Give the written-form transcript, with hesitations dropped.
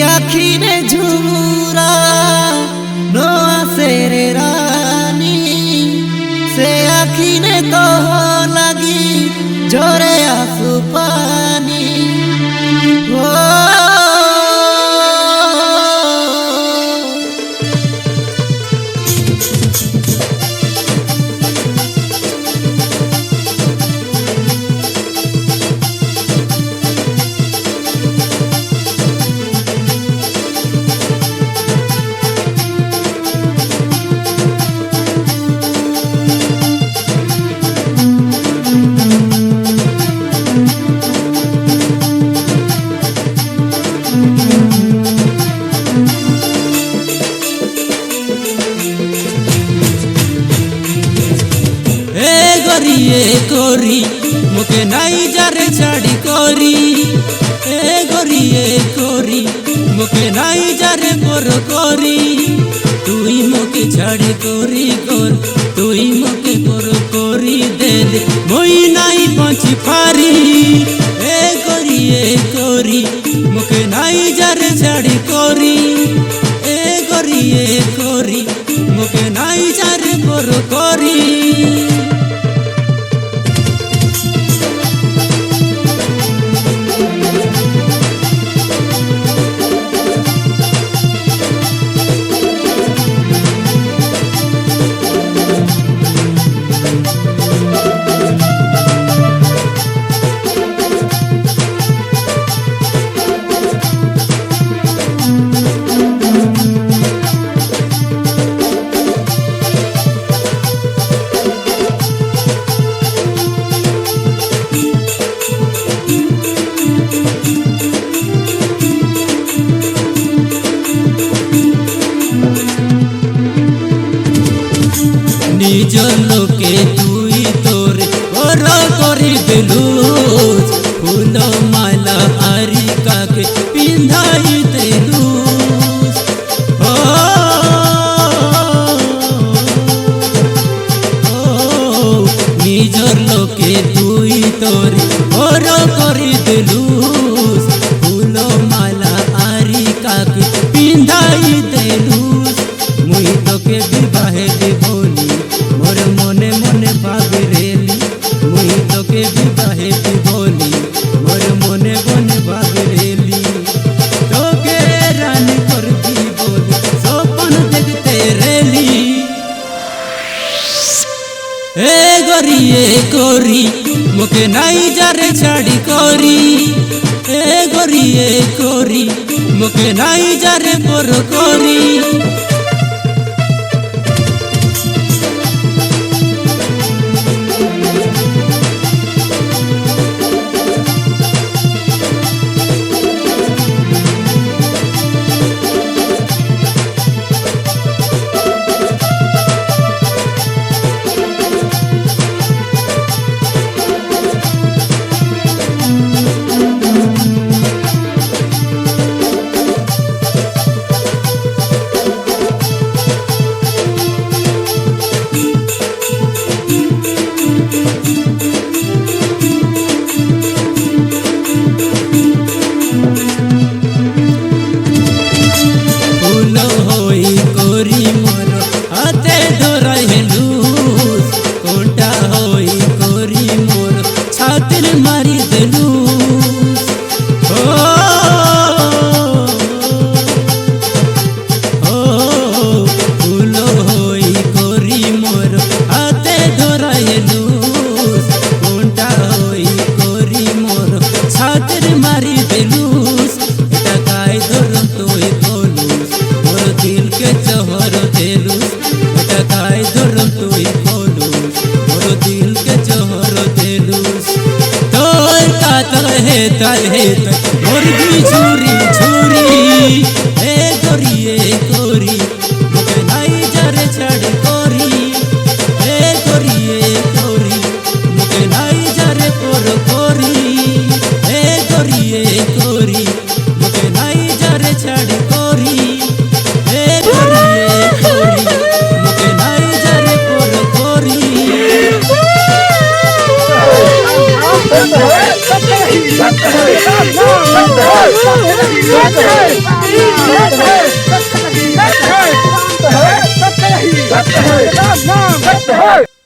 आखी ने झुमुरा नो आसेरे रानी से आखी ने तो लगी जोरे आंसू पानी ओ गोरी मुके नाई जारे छाड़ी कोरी ए गोरी मुके नाई जारे पोरो कोरी तुई मुके छाड़ी कोरी कोर तुई मुके पोरो कोरी दे दे मोई नाई पहुंची फारी ए गोरी मुके नाई जारे छाड़ी कोरी ए गोरी मुके नाई जारे पोरो कोरी निज लोके तुई तोरे और करी दिलूस फूल माला हरी काके पिंधाई दिलूस निज लोके तुई तोरे और करी दिलूस फूल माला हरी काके पिंधाई दिलूस मुई तोके विवाहे बोली मोर मने मने भागरेली मुई तोके विवाहे बोली मोर मने मने भागरेली तोके रानी करती बोली सपन देखते रेली ए गोरी मुके नाई जारे छाड़ी कोरी ए गोरी मुके नाई जारे पोर कोरी मुर्गी छुरी छुरी ए गोरी मुके नाई जारे छाड़ी कोरी ए गोरी मुके नाई जारे पोर कोरी ए गोरी मुके नाई जारे छाड़ी कोरी ए गोरी मुके नाई जारे पोर कोरी Hey! सत्य है, नाम सत्य है।